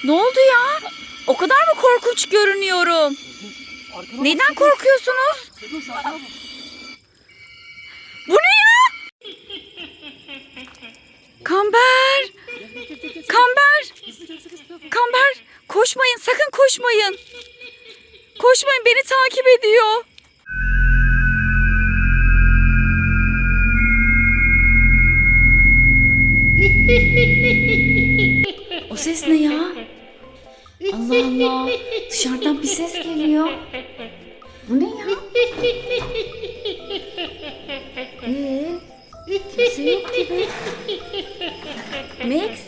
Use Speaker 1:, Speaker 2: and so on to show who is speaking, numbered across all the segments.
Speaker 1: Ne oldu ya? O kadar mı korkunç görünüyorum? Neden korkuyorsunuz? Bu ne ya? Kamber! Kamber! Kamber! Koşmayın, sakın koşmayın. Koşmayın, beni takip ediyor. O ses ne ya? Allah Allah. Dışarıdan bir ses geliyor. Bu ne ya? Kimse yok gibi. Max?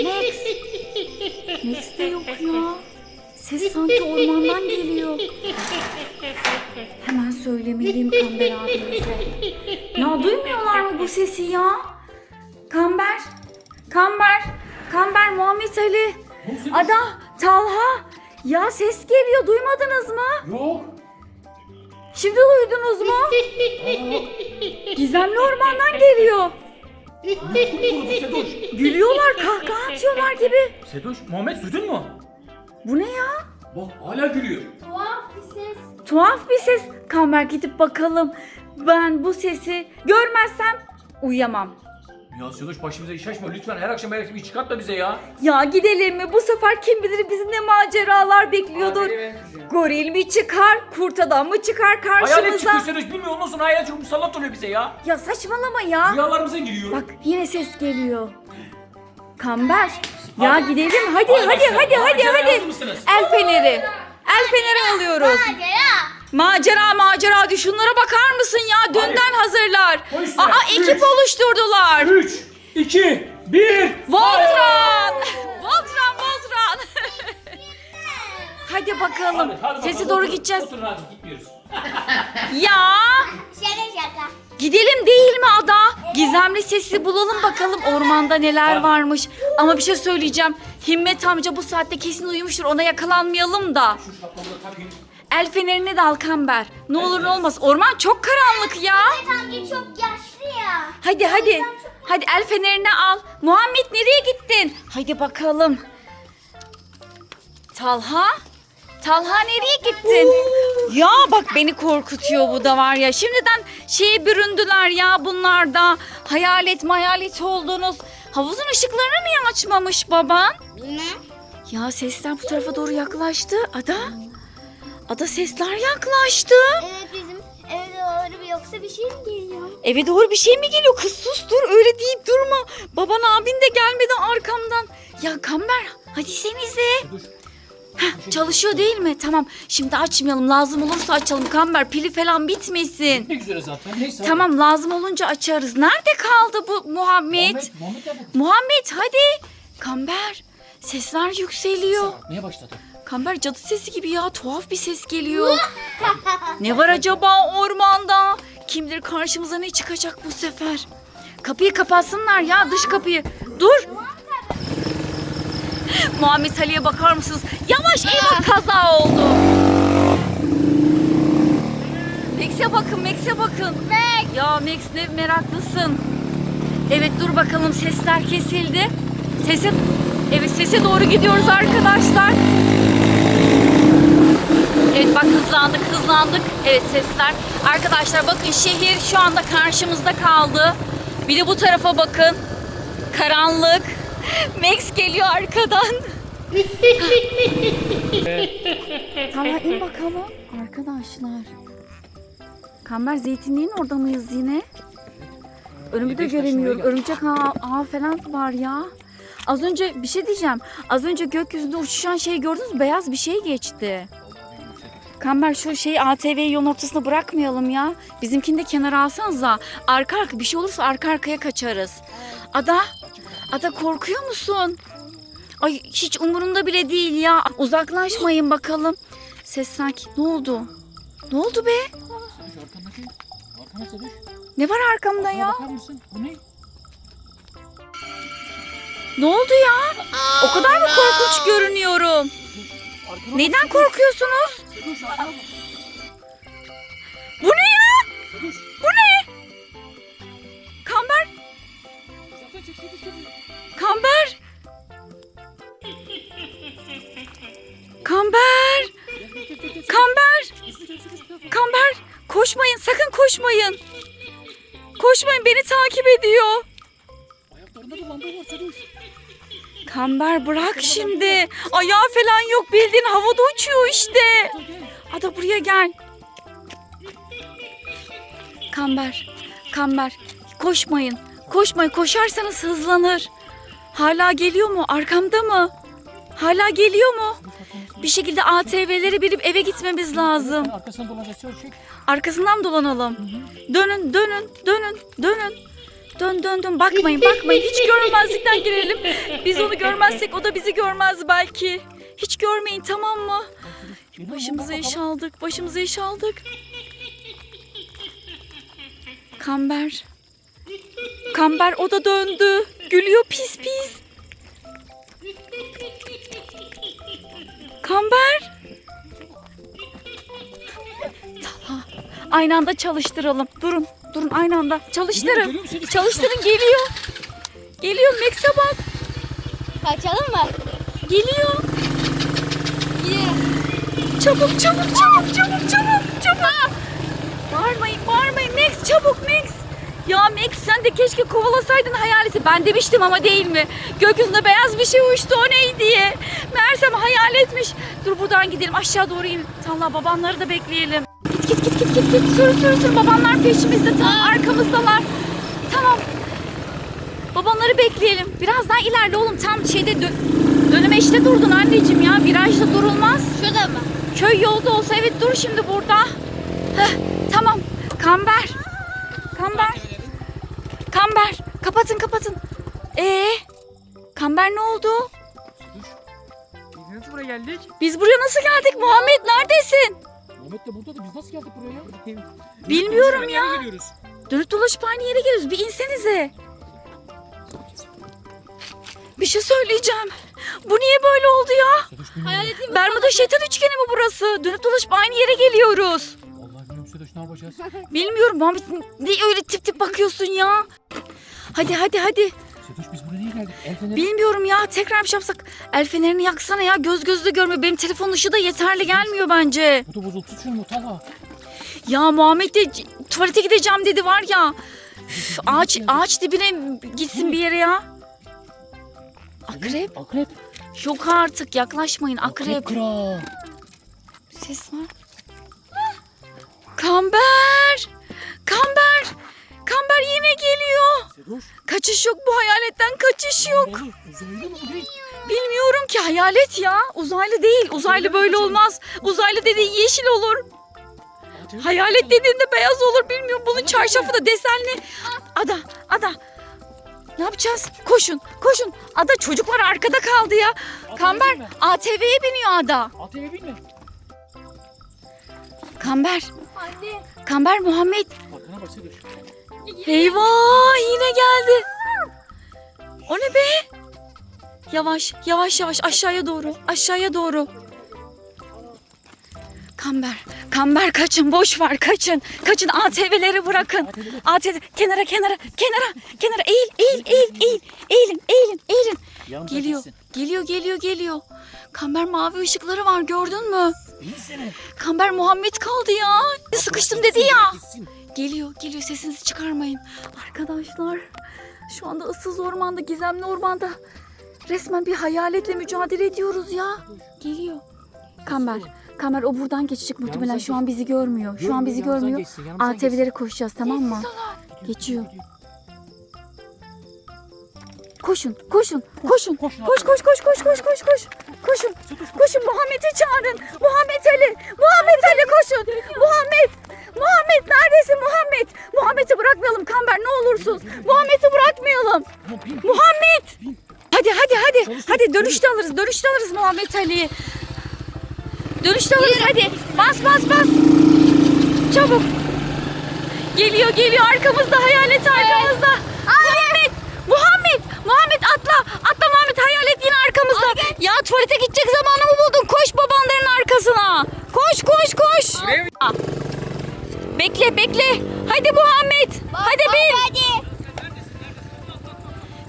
Speaker 1: Max? Max de yok ya. Ses sanki ormandan geliyor. Hemen söylemeliyim Kamber abimize. Ya duymuyorlar mı bu sesi ya? Kamber, Kamber, Muhammed Ali, Ada, Talha. Ya ses geliyor, duymadınız mı?
Speaker 2: Yok.
Speaker 1: Şimdi duydunuz mu? Gizemli ormandan geliyor.
Speaker 2: Sedoş.
Speaker 1: Gülüyorlar, kahkaha atıyorlar gibi.
Speaker 2: Sedoş, Muhammed duydun mu?
Speaker 1: Bu ne ya?
Speaker 2: Bak hala gülüyor.
Speaker 1: Tuhaf bir ses. Kamber gidip bakalım. Ben bu sesi görmezsem uyuyamam.
Speaker 2: Ya Sedoş başımıza iş açma lütfen, her akşam iş çıkartma bize ya.
Speaker 1: Ya gidelim mi? Bu sefer kim bilir bizi ne maceralar bekliyordur. Goril mi çıkar, kurt adam mı çıkar
Speaker 2: Hayalet
Speaker 1: karşımıza?
Speaker 2: çıkıyor Sedoş, bilmiyor ondan sonra hayalet çok musallat oluyor bize ya.
Speaker 1: Ya saçmalama ya.
Speaker 2: Rüyalarımıza giriyor.
Speaker 1: Bak yine ses geliyor. Kamber. Ya
Speaker 2: Hadi.
Speaker 1: gidelim hadi
Speaker 2: Hadi
Speaker 1: hadi hadi
Speaker 2: başlayalım.
Speaker 1: hadi
Speaker 2: Macera
Speaker 1: hadi.
Speaker 2: hazır mısınız?
Speaker 1: El feneri. El feneri alıyoruz. Macera. Şunlara bakar mısın ya? Dünden hazırlar.
Speaker 2: O işte.
Speaker 1: Aa ekip
Speaker 2: Üç.
Speaker 1: oluşturdular.
Speaker 2: 3, 2, 1.
Speaker 1: Voltron. Voltron. Hadi bakalım.
Speaker 2: Hadi
Speaker 1: Sesi
Speaker 2: bakalım,
Speaker 1: doğru
Speaker 2: oturun,
Speaker 1: gideceğiz.
Speaker 2: Oturun hadi gitmiyoruz.
Speaker 1: Ya.
Speaker 3: Şaka.
Speaker 1: Gidelim değil mi Ada? Gizemli sesi bulalım bakalım ormanda neler
Speaker 2: Hadi.
Speaker 1: varmış. Ama bir şey söyleyeceğim. Himmet amca bu saatte kesin uyumuştur. Ona yakalanmayalım da.
Speaker 2: Şu şapkamı da takayım.
Speaker 1: El fenerini de al Kamber. Ne olur ne olmaz. Orman çok karanlık ya.
Speaker 3: Amca çok yaşlı ya.
Speaker 1: Hadi. Hadi el fenerini al. Muhammed nereye gittin? Hadi bakalım. Talha nereye gittin? Ya bak beni korkutuyor bu da var ya. Şimdiden şeye büründüler ya bunlar da. Hayalet oldunuz. Havuzun ışıklarını niye açmamış baban?
Speaker 3: Bilmem.
Speaker 1: Ya sesler bu tarafa doğru yaklaştı. Ada sesler yaklaştı.
Speaker 3: Evet bizim eve doğru yoksa bir şey mi geliyor?
Speaker 1: Eve doğru bir şey mi geliyor? Kız sus dur öyle deyip durma. Baban abin de gelmedi arkamdan. Ya Kamber hadi senize.
Speaker 2: Dur.
Speaker 1: Çalışıyor değil mi? Tamam şimdi açmayalım. Lazım olursa açalım Kamber. Pili falan bitmesin.
Speaker 2: Ne güzel zaten. Neyse.
Speaker 1: Tamam lazım olunca açarız. Nerede kaldı bu Muhammed?
Speaker 2: Muhammed de
Speaker 1: Muhammed hadi. Kamber sesler yükseliyor.
Speaker 2: Neye başladı?
Speaker 1: Kamber cadı sesi gibi ya tuhaf bir ses geliyor. Ne var acaba ormanda? Kim bilir karşımıza ne çıkacak bu sefer? Kapıyı kapatsınlar ya dış kapıyı. Dur. Muhammed Ali'ye bakar mısınız? Yavaş eyvah kaza oldu. Max'e bakın. Ya Max ne meraklısın. Evet dur bakalım sesler kesildi. Sese doğru gidiyoruz arkadaşlar. Evet bak hızlandık. Evet sesler. Arkadaşlar bakın şehir şu anda karşımızda kaldı. Bir de bu tarafa bakın. Karanlık. Max geliyor arkadan. Tamam in bakalım. Arkadaşlar. Kamber zeytinliğin orada mıyız yine? Önümü de göremiyorum. Örümcek ağı falan var ya. Az önce bir şey diyeceğim. Az önce gökyüzünde uçuşan şeyi gördünüz mü? Beyaz bir şey geçti. Kamber şu şeyi ATV'yi yolun ortasına bırakmayalım ya. Bizimkini de kenara alsanıza. Arka bir şey olursa arka arkaya kaçarız. Ada korkuyor musun? Ay hiç umurumda bile değil ya. Uzaklaşmayın bakalım. Ses sanki. Ne oldu? Ne oldu be?
Speaker 2: Arkana Sedoş.
Speaker 1: Ne var arkamda ya?
Speaker 2: Bakar mısın? Bu ne?
Speaker 1: Ne oldu ya? O kadar mı korkunç görünüyorum?
Speaker 2: Arkana
Speaker 1: Neden korkuyorsunuz?
Speaker 2: Sedoş arkana bak.
Speaker 1: Bu ne ya?
Speaker 2: Sedoş.
Speaker 1: Bu ne? Kamber.
Speaker 2: Uzaktan çek Sedoş.
Speaker 1: Kamber. Kamber. Kamber. Kamber. Koşmayın, sakın koşmayın. Koşmayın, beni takip ediyor.
Speaker 2: Ayaklarında da lamba var Sedoş.
Speaker 1: Kamber bırak şimdi. Ayağı falan yok, bildiğin havada uçuyor işte. Ada buraya gel. Kamber. Kamber. Koşmayın. Koşmayın. Koşarsanız hızlanır. Hala geliyor mu? Arkamda mı? Hala geliyor mu? Bir şekilde ATV'leri binip eve gitmemiz lazım.
Speaker 2: Arkasından dolanacağız Sedoş.
Speaker 1: Arkasından mı dolanalım? Dönün, dönün, dönün, dönün. Dön, dön, dön. Bakmayın, bakmayın. Hiç görmezlikten girelim. Biz onu görmezsek o da bizi görmez belki. Hiç görmeyin, tamam mı? Başımıza iş aldık. Başımıza iş aldık. Kamber. Kamber o da döndü. Gülüyor pis pis. Kamber. Tamam. Aynı anda çalıştıralım. Durun. Durun aynı anda. Çalıştırın. Çalıştırın, geliyor. Geliyor, Max'e bak.
Speaker 3: Kaçalım mı?
Speaker 1: Geliyor.
Speaker 3: Gidiyorum.
Speaker 1: Çabuk çabuk çabuk çabuk çabuk çabuk. Bağırmayın bağırmayın Max, çabuk Max. Ya Max sen de keşke kovalasaydın hayaleti. Ben demiştim ama değil mi? Gökyüzünde beyaz bir şey uçtu, o neydi diye. Meğersem hayaletmiş. Dur buradan gidelim aşağı doğru in. Talha babanları da bekleyelim. Git git git git git. Sür sür sür, babanlar peşimizde, tam arkamızdalar. Tamam. Babanları bekleyelim. Biraz daha ileride oğlum, tam şeyde dönemeçte durdun anneciğim ya. Virajda durulmaz.
Speaker 3: Şurada mı?
Speaker 1: Köy yolda olsa evet, dur şimdi burada. Heh, tamam. Kamber. Kamber. Kamber. Kapatın kapatın. Kamber ne oldu?
Speaker 2: Biz nasıl buraya geldik?
Speaker 1: Biz buraya nasıl geldik? Muhammed neredesin?
Speaker 2: Muhammed de burada da biz nasıl geldik buraya?
Speaker 1: Bilmiyorum ya.
Speaker 2: Nereye geliyoruz?
Speaker 1: Dönüp dolaşıp aynı yere geliyoruz. Bir insenize. Bir şey söyleyeceğim. Bu niye böyle oldu ya?
Speaker 2: Sedoş bilmiyorum.
Speaker 3: Hayaletim.
Speaker 1: Bermuda şeytan üçgeni mi burası? Dönüp dolaşıp aynı yere geliyoruz.
Speaker 2: Vallahi bilmiyorum Sedoş, ne yapacağız?
Speaker 1: Bilmiyorum Muhammed, niye öyle tip tip bakıyorsun ya? Hadi hadi hadi.
Speaker 2: Sedoş biz buraya niye geldik? El feneri.
Speaker 1: Bilmiyorum ya, tekrar bir şey yapsak. El fenerini yaksana ya, göz gözle görmüyor. Benim telefon ışığı da yeterli gelmiyor bence.
Speaker 2: Bu da bozuldu, tut şunu Talha.
Speaker 1: Ya Muhammed de tuvalete gideceğim dedi var ya. Üf, ağaç dibine gitsin bir yere ya. Akrep?
Speaker 2: Akrep.
Speaker 1: Yok artık, yaklaşmayın, akrep.
Speaker 2: Kral.
Speaker 1: Ses var. Kamber! Kamber! Kamber yine geliyor.
Speaker 2: Sedoş.
Speaker 1: Kaçış yok, bu hayaletten kaçış yok.
Speaker 2: Uzaylı mı bu değil?
Speaker 1: Bilmiyorum ki, hayalet ya. Uzaylı değil. Uzaylı böyle olmaz. Uzaylı dediğin yeşil olur. Hayalet dediğinde beyaz olur, bilmiyorum. Bunun çarşafı da desenli. Ada. Ne yapacağız? Koşun, koşun. Ada, çocuklar arkada kaldı ya. Kamber ATV'ye biniyor Ada.
Speaker 2: ATV binme.
Speaker 1: Kamber.
Speaker 3: Anne.
Speaker 1: Kamber, Muhammed.
Speaker 2: Arkana bak Sedoş.
Speaker 1: Eyvah, yine geldi. O ne be? Yavaş, yavaş, yavaş aşağıya doğru. Aşağıya doğru. Kamber kaçın, boş ver, kaçın. Kaçın, ATV'leri bırakın. ATV kenara. Eğilin.
Speaker 2: Yanımıza
Speaker 1: Geliyor.
Speaker 2: gitsin.
Speaker 1: Geliyor. Kamber, mavi ışıkları var, gördün mü?
Speaker 2: İyi seni.
Speaker 1: Kamber, Muhammed kaldı ya. Sıkıştım dedi ya.
Speaker 2: Gitsin.
Speaker 1: Geliyor, sesinizi çıkarmayın. Arkadaşlar, şu anda ıssız ormanda, gizemli ormanda resmen bir hayaletle mücadele ediyoruz ya. Geliyor. Kamber o buradan geçecek muhtemelen. Şu an bizi görmüyor. ATV'lere koşacağız, tamam mı? Geçiyor. Koşun. Koş. Koşun. Muhammed'i çağırın. Muhammed Ali koşun. Muhammed neredesin Muhammed? Muhammed'i bırakmayalım Kamber, ne olursun. Muhammed'i bırakmayalım. Muhammed. Hadi dönüşte alırız Muhammed Ali'yi. Dönüşte alırız hadi. Bas. Çabuk. Geliyor arkamızda, hayalet arkamızda. Muhammed atla Muhammed, hayalet yine arkamızda. Ya tuvalete gidecek zamanı mı buldun? Koş babanların arkasına. Koş. Bekle. Hadi Muhammed. Hadi bin.
Speaker 3: Hadi.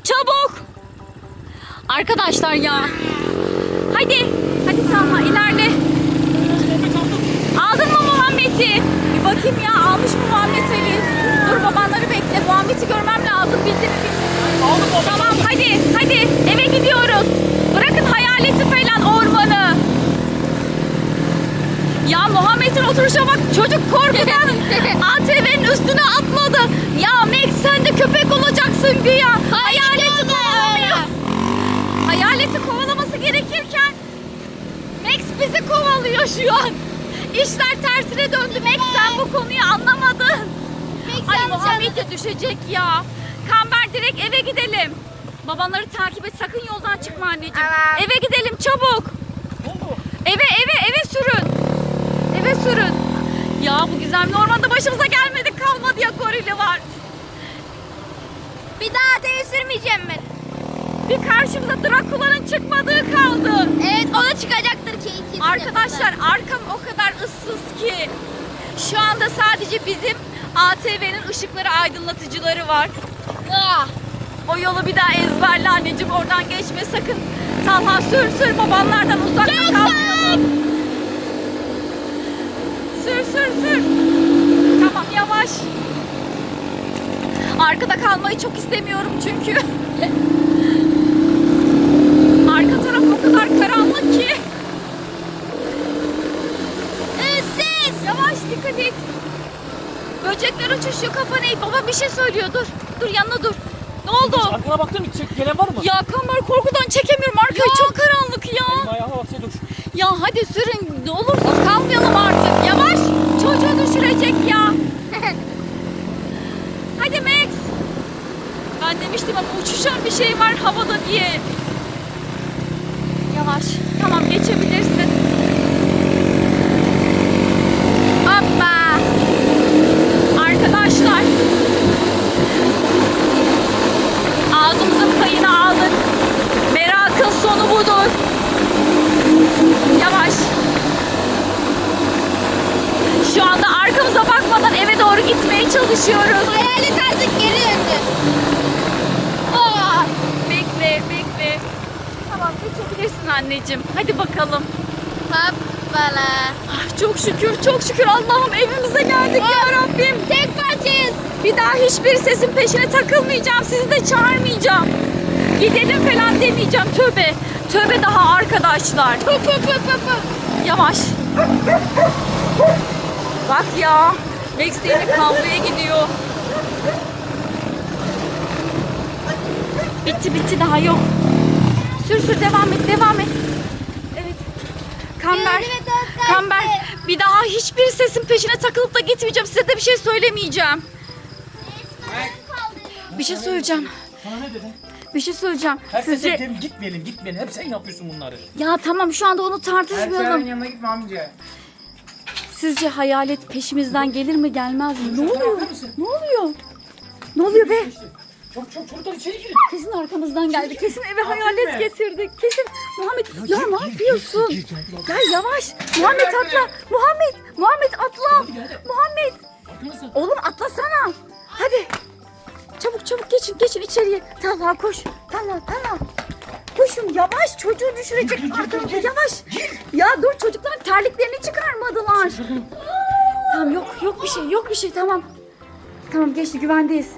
Speaker 1: Çabuk. Arkadaşlar ya. Hadi Hadi Talha ilerle. Aldın mı Muhammed'i? Bir bakayım ya, almış mı Muhammed Ali? Dur babanları bekle. Muhammed'i görmem lazım. Bildi mi?
Speaker 2: Aldım o.
Speaker 1: Tamam hadi eve gidiyoruz. Bırakın hayaleti falan, ormanı. Ya Muhammed'in oturuşa bak, çocuk korkudan ATV'nin üstüne atladı. Ya Max sen de köpek olacaksın güya. Hayaleti kovalamıyor. Hayaleti kovalaması gerekirken Max bizi kovalıyor şu an. İşler tersine döndü Max, sen bu konuyu anlamadın. Ay Muhammed de düşecek ya. Kamber direkt eve gidelim. Babanları takip et, sakın yoldan çıkma anneciğim. Eve gidelim çabuk. Eve sürün. Eve sürün. Ya bu gizemli ormanda başımıza gelmedik kalmadı ya, gorili var.
Speaker 3: Bir daha ATV sürmeyeceğim ben.
Speaker 1: Bir karşımıza Drakula'nın çıkmadığı kaldı.
Speaker 3: Evet, o da çıkacaktır ki ikisi.
Speaker 1: Arkadaşlar arkam o kadar ıssız ki. Şu anda sadece bizim ATV'nin ışıkları, aydınlatıcıları var.
Speaker 3: Ah.
Speaker 1: O yolu bir daha ezberle anneciğim, oradan geçme sakın. Talha sür babanlardan uzakta kalmayalım. Sür. Tamam yavaş. Arkada kalmayı çok istemiyorum çünkü. Arka taraf o kadar karanlık ki.
Speaker 3: Siz.
Speaker 1: Yavaş dikkat et. Böcekler uçuşuyor, kafana eğ. Baba bir şey söylüyor, dur yanına dur. Ne oldu?
Speaker 2: Arkana baktın mı? Gelen var mı?
Speaker 1: Ya Kamber korkudan çekemiyorum, arkayı çok karanlık ya.
Speaker 2: Elim ayağıma bak, sen dur.
Speaker 1: Ya hadi sürün, ne olursunuz kalmayalım artık. Yavaş, çocuğu düşürecek ya. Hadi Max. Ben demiştim ama uçuşan bir şey var havada diye. Yavaş, tamam geçebilirsin. Hoppa. Arkadaşlar. Ağzımızın payını aldık. Merakın sonu budur. Yavaş. Şu anda arkamıza bakmadan eve doğru gitmeye çalışıyoruz.
Speaker 3: Hayalet artık geri döndü. Oh.
Speaker 1: Bekle. Tamam geçebilirsin anneciğim. Hadi bakalım.
Speaker 3: Hoppala.
Speaker 1: Ah, çok şükür Allah'ım evimize geldik ya Rabbim.
Speaker 3: Tek parçayız.
Speaker 1: Bir daha hiçbir sesin peşine takılmayacağım. Sizi de çağırmayacağım. Gidelim falan demeyeceğim. Tövbe daha arkadaşlar. Yavaş. Bak ya. Max de yine kavgaya gidiyor. Bitti daha yok. Sür devam et. Evet. Kamber. Bir daha hiçbir sesin peşine takılıp da gitmeyeceğim. Size de bir şey söylemeyeceğim. Bir şey söyleyeceğim.
Speaker 2: Sana ne dedim?
Speaker 1: Bir şey söyleyeceğim.
Speaker 2: Herkese
Speaker 1: Sizce...
Speaker 2: dedim gitmeyelim. Hep sen yapıyorsun bunları.
Speaker 1: Ya tamam şu anda onu tartışmayalım.
Speaker 2: yanına gitme amca.
Speaker 1: Sizce hayalet peşimizden gelir mi gelmez mi? Ne oluyor?
Speaker 2: bakar mısın?
Speaker 1: Ne oluyor be?
Speaker 2: Çocuklar içeri girin.
Speaker 1: Kesin arkamızdan geldi. Kesin eve hayalet
Speaker 2: mi?
Speaker 1: getirdik. Kesin. Muhammed ya ne yapıyorsun? Gel yavaş. Muhammed atla. Muhammed atla. Muhammed.
Speaker 2: Arkanızda.
Speaker 1: Oğlum atlasana. Hadi. Çabuk geçin içeriye. Talha koş. Talha. Koşun yavaş, çocuğu düşürecek arkamızda yavaş. Ya dur, çocuklar terliklerini çıkarmadılar. Tamam yok bir şey tamam. Tamam geçti, güvendeyiz.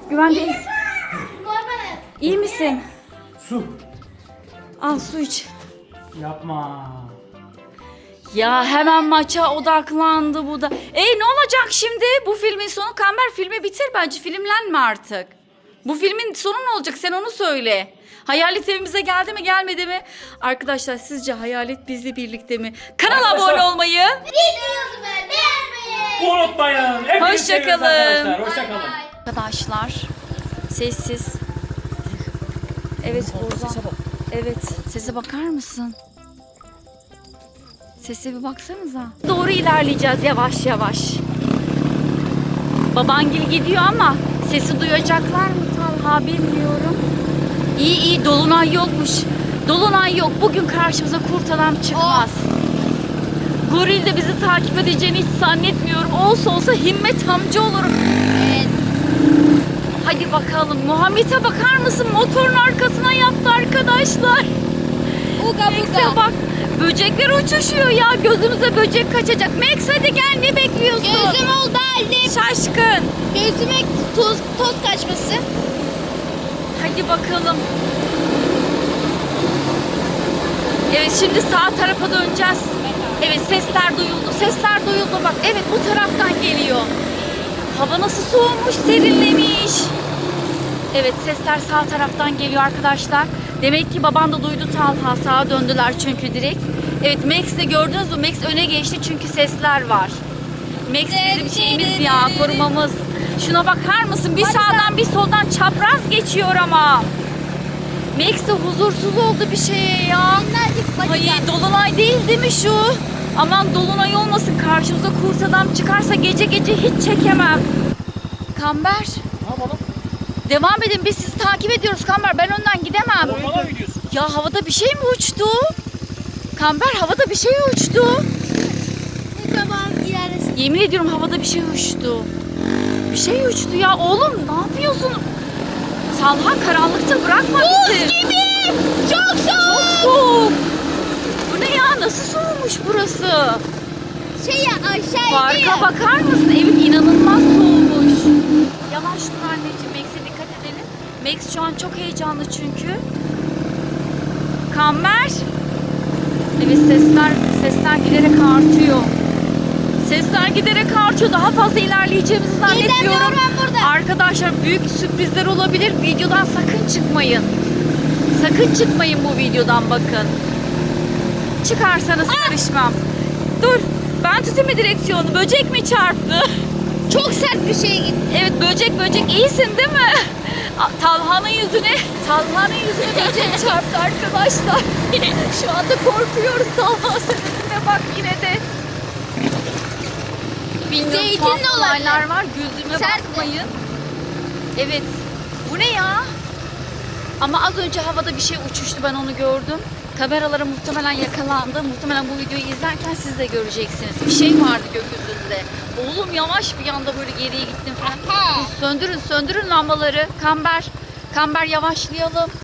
Speaker 1: İyi misin?
Speaker 2: Su.
Speaker 1: Al su iç.
Speaker 2: Yapma.
Speaker 1: Ya hemen maça odaklandı bu da. Ne olacak şimdi? Bu filmin sonu. Kamber filmi bitir bence. Filmlenme artık. Bu filmin sonu ne olacak? Sen onu söyle. Hayalet evimize geldi mi gelmedi mi? Arkadaşlar sizce hayalet bizle birlikte mi? Kanala abone olmayı.
Speaker 3: Videomuzu beğenmeyi.
Speaker 2: Unutmayın. Hepinizi seviyoruz
Speaker 1: Hoşçakalın.
Speaker 2: arkadaşlar. Hoşçakalın.
Speaker 1: Arkadaşlar sessiz. Evet Ozan. Evet, sese bakar mısın? Sese bir baksanıza. Doğru ilerleyeceğiz yavaş yavaş. Babangil gidiyor ama sesi duyacaklar mı Talha bilmiyorum. İyi dolunay yokmuş. Dolunay yok. Bugün karşımıza kurt adam çıkmaz. Goril de bizi takip edeceğini hiç zannetmiyorum. Olsa Himmet amca olurum.
Speaker 3: Evet.
Speaker 1: Hadi bakalım. Muhammed'e bakar mısın? Motorun arkasına yattı arkadaşlar.
Speaker 3: Uga
Speaker 1: Max'e
Speaker 3: buga.
Speaker 1: bak. Böcekler uçuşuyor ya. Gözümüze böcek kaçacak. Max hadi gel, ne bekliyorsun?
Speaker 3: Gözüm oldu halde.
Speaker 1: Şaşkın.
Speaker 3: Gözüme toz kaçması.
Speaker 1: Hadi bakalım. Evet, şimdi sağ tarafa döneceğiz. Evet, sesler duyuldu. Sesler duyuldu bak. Evet, bu taraftan geliyor. Hava nasıl soğumuş, serinlemiş. Evet, sesler sağ taraftan geliyor arkadaşlar. Demek ki babam da duydu Talha. Sağa döndüler çünkü direkt. Evet, Max de gördünüz mü? Max öne geçti çünkü sesler var. Max bizim şeyimiz ya, korumamız. Şuna bakar mısın? Bir sağdan bir soldan çapraz geçiyor ama. Max de huzursuz oldu bir şeye ya. Ay, dolunay değil mi şu? Aman dolunay olmasın, karşımıza kurt adam çıkarsa gece gece hiç çekemem. Kamber,
Speaker 2: Ne yapalım?
Speaker 1: devam edin, biz sizi takip ediyoruz Kamber, ben önden gidemem.
Speaker 2: Ormana mı gidiyorsun?
Speaker 1: Ya havada bir şey mi uçtu? Kamber, havada bir şey uçtu.
Speaker 3: Ne zaman ilerlesin?
Speaker 1: Yemin ediyorum havada bir şey uçtu. Bir şey uçtu ya oğlum, ne yapıyorsun? Talha, karanlıkta bırakma bizi.
Speaker 3: Buz gibi. Çok soğuk.
Speaker 1: Çok soğuk. Bu ne ya, nasıl soğumuş burası?
Speaker 3: Şey ya aşağı
Speaker 1: Farka
Speaker 3: iniyor.
Speaker 1: bakar mısın? Evet, inanılmaz soğumuş. Yavaş dur anneciğim, Max'e dikkat edelim. Max şu an çok heyecanlı çünkü. Kamber. Evet, sesler giderek artıyor. Sesler giderek artıyor. Daha fazla ilerleyeceğimizi zannetmiyorum.
Speaker 3: İlerliyorum ben burada.
Speaker 1: Arkadaşlar, büyük sürprizler olabilir. Videodan sakın çıkmayın. Sakın çıkmayın bu videodan, bakın. Çıkarsanız karışmam. Dur. Ben tutayım mı direksiyonu? Böcek mi çarptı?
Speaker 3: Çok sert bir şey gitti.
Speaker 1: Evet, böcek iyisin değil mi? Talha'nın yüzüne böcek çarptı arkadaşlar. Şu anda korkuyoruz. Talha seninle bak yine de. Bilmiyorum,
Speaker 3: Zeytin
Speaker 1: tuhaf
Speaker 3: de olabilir.
Speaker 1: olaylar var. Güldüğüme
Speaker 3: Sert mi?
Speaker 1: bakmayın. Evet. Bu ne ya? Ama az önce havada bir şey uçuştu, ben onu gördüm. Kameralara muhtemelen yakalandı. Muhtemelen bu videoyu izlerken siz de göreceksiniz. Bir şey vardı gökyüzünde. Oğlum yavaş, bir anda böyle geriye gittim falan.
Speaker 3: Aha.
Speaker 1: Söndürün lambaları. Kamber yavaşlayalım.